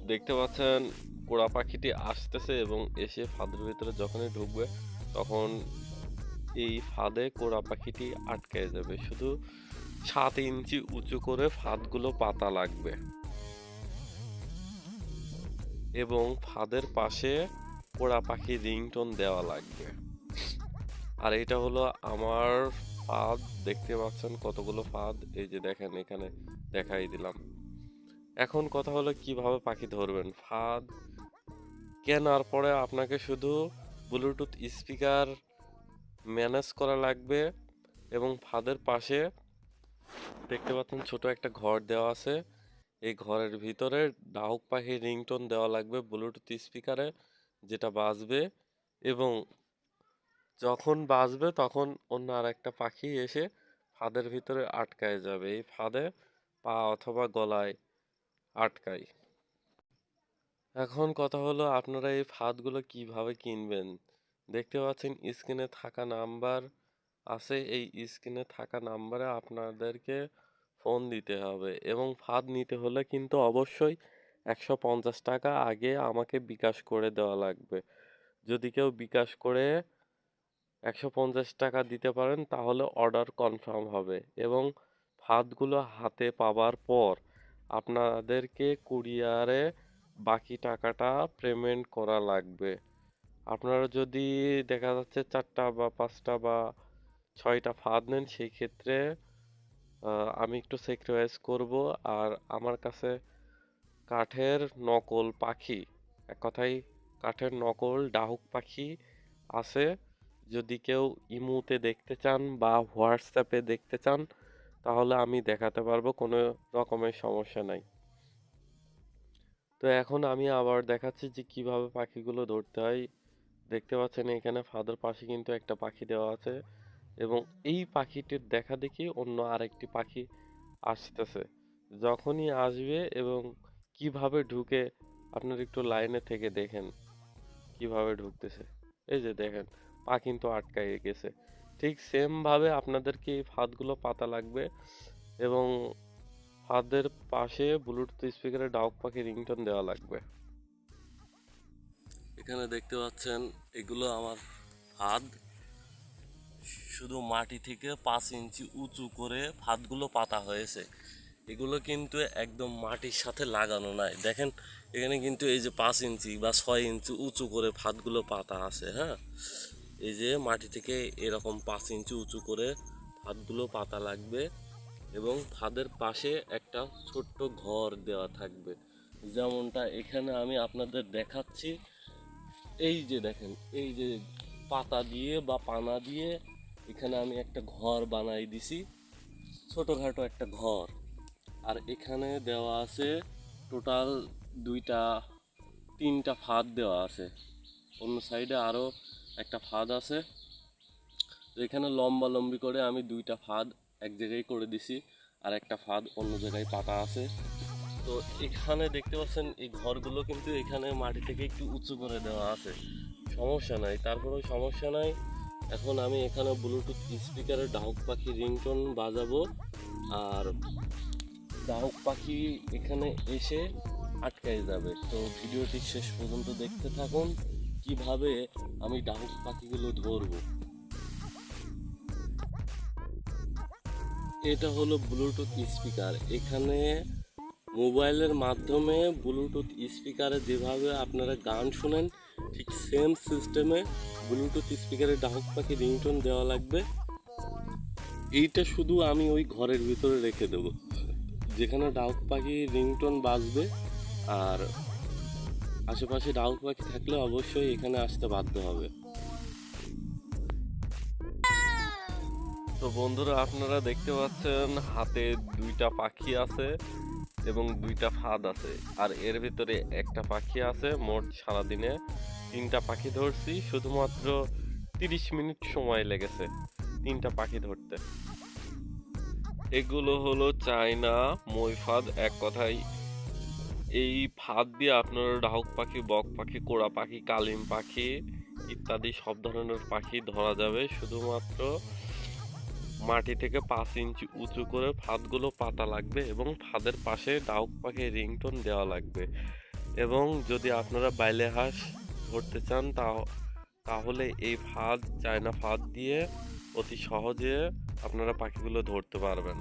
দেখতে পাচ্ছেন কোড়া পাখিটি আসতেছে এবং এসে ফাঁদের ভিতরে যখনই ঢুকবে তখন এই ফাঁদে কোড়া পাখিটি আটকে যাবে। শুধু 7 ইঞ্চি উঁচু করে ফাঁদগুলো পাতা লাগবে এবং ফাঁদের পাশে কোড়া পাখির রিংটোন দেওয়া লাগবে। আর এটা হলো আমার ফাঁদ, দেখতে পাচ্ছেন কতগুলো ফাঁদ, এই যে দেখেন এখানে দেখাই দিলাম। এখন কথা হলো কিভাবে পাখি ধরবেন। ফাঁদ কেনার পরে আপনাকে শুধু ব্লুটুথ স্পিকার ম্যানেজ করা লাগবে এবং ফাঁদের পাশে দেখতে পাচ্ছেন ছোট একটা ঘর দেওয়া আছে। এই ঘরের ভিতরে ডাহুক পাখির রিংটোন দেওয়া লাগবে ব্লুটুথ স্পিকারে, যেটা বাজবে এবং যখন বাজবে তখন অন্য আর একটা পাখি এসে ফাঁদের ভিতরে আটকায় যাবে। এই ফাঁদে পা অথবা গলায় আটকায়। এখন কথা হলো আপনারা এই ফাঁদগুলো কিভাবে কিনবেন। দেখতে পাচ্ছেন স্ক্রিনে থাকা নাম্বার আছে, এই স্ক্রিনে থাকা নাম্বারে আপনাদেরকে ফোন দিতে হবে এবং ফাঁদ নিতে হলে কিন্তু অবশ্যই 150 টাকা আগে আমাকে বিকাশ করে দেওয়া লাগবে। যদি কেউ বিকাশ করে 150 টাকা দিতে পারেন তাহলে অর্ডার কনফার্ম হবে এবং ফাঁদগুলো হাতে পাওয়ার পর আপনাদেরকে কুরিয়ারে বাকি টাকাটা পেমেন্ট করা লাগবে। আপনারা যদি দেখা যাচ্ছে 4টা বা 5টা বা 6টা ফাঁদ নেন সেই ক্ষেত্রে আমি একটু স্যাক্রিফাইস করব। আর আমার কাছে কাঠের নকল পাখি, এক কথায় কাঠের নকল ডাহুক পাখি আছে। যদি কেউ ইমুতে দেখতে চান বা হোয়াটসঅ্যাপে দেখতে চান তাহলে আমি দেখাতে পারবো, কোনো রকমের সমস্যা নাই। তো এখন আমি আবার দেখাচ্ছি যে কিভাবে পাখিগুলো ধরতে হয়। দেখতে পাচ্ছেন এখানে ফাঁদের পাশে কিন্তু একটা পাখি দেওয়া আছে এবং এই পাখিটির দেখা দেখি অন্য আরেকটি পাখি আসতেছে। যখনই আসবে এবং কিভাবে ঢুকে আপনার একটু লাইনে থেকে দেখেন কিভাবে ঢুকতেছে। এই যে দেখেন পা কিন্তু আটকায় গেছে। ঠিক সেম ভাবে আপনাদেরকে এই ফাঁদগুলো পাতা লাগবে এবং ফাঁদের পাশে ব্লুটুথ স্পিকারে ডাউক পাখি রিংটোন দেওয়া লাগবে। এখানে দেখতে পাচ্ছেন এগুলো আমার ফাঁদ, শুধু মাটি থেকে 5 ইঞ্চি উঁচু করে ফাঁদগুলো পাতা হয়েছে। এগুলো কিন্তু একদম মাটির সাথে লাগানো নাই। দেখেন এখানে কিন্তু এই যে 5 ইঞ্চি বা 6 ইঞ্চি উঁচু করে ফাঁদগুলো পাতা আছে। হ্যাঁ, এই যে মাটি থেকে এরকম 5 ইঞ্চি উঁচু করে ফাঁদগুলো পাতা লাগবে এবং ফাঁদের পাশে একটা ছোট্ট ঘর দেওয়া থাকবে, যেমনটা এখানে আমি আপনাদের দেখাচ্ছি। এই যে দেখেন, এই যে পাতা দিয়ে বা পানা দিয়ে এখানে আমি একটা ঘর বানাই দিছি, ছোটোখাটো একটা ঘর। আর এখানে দেওয়া আছে টোটাল 3টা ফাঁদ দেওয়া আছে। অন্য সাইডে আরও একটা ফাঁদ আছে। তো এখানে লম্বা লম্বি করে আমি 2টা ফাঁদ এক জায়গায় করে দিছি আর একটা ফাঁদ অন্য জায়গায় পাতা আছে। তো এখানে দেখতে পাচ্ছেন এই ঘরগুলো কিন্তু এখানে মাটি থেকে একটু উঁচু করে দেওয়া আছে, সমস্যা নাই, তারপরেও সমস্যা নাই। এখন আমি এখানে ব্লুটুথ স্পিকারে ডাহুক পাখি রিংটোন বাজাবো আর ডাহুক পাখি এখানে এসে আটকাই যাবে। তো ভিডিওটি শেষ পর্যন্ত দেখতে থাকুন কিভাবে আমি ডাহুক পাখিগুলো ধরবো। এটা হলো ব্লুটুথ স্পিকার। এখানে মোবাইলের মাধ্যমে ব্লুটুথ স্পিকারে যেভাবে আপনারা গান শোনেন ঠিক সেম সিস্টেমে ব্লুটুথ স্পিকারে ডাহুক পাখি রিংটোন দেওয়া লাগবে। এইটা শুধু আমি ওই ঘরের ভিতরে রেখে দেবো যেখানে ডাহুক পাখি রিংটোন বাজবে। আর আশেপাশে ডাহুক পাখি থাকলে অবশ্যই এখানে আসতে বাধ্য হবে। তো বন্ধুরা আপনারা দেখতে পাচ্ছেন হাতে 2টা পাখি আছে এবং 2টা ফাঁদ আছে আর এর ভিতরে একটা পাখি আছে। মোট সারাদিনে 3টা পাখি ধরছি, শুধুমাত্র 30 মিনিট সময় লেগেছে 3টা পাখি ধরতে। এগুলো হলো চায়না মই ফাঁদ। এক কথায় এই ফাঁদ দিয়ে আপনারা ডাহুক পাখি, বক পাখি, কোড়া পাখি, কালিম পাখি ইত্যাদি সব ধরনের পাখি ধরা যাবে। শুধুমাত্র মাটি থেকে 5 ইঞ্চি উঁচু করে ফাঁদগুলো পাতা লাগবে এবং ফাঁদের পাশে ডাহুক পাখির রিংটোন দেওয়া লাগবে। এবং যদি আপনারা বাইলে হাঁস ধরতে চান তাহলে এই ফাঁদ চায়না ফাঁদ দিয়ে অতি সহজে আপনারা পাখিগুলো ধরতে পারবেন।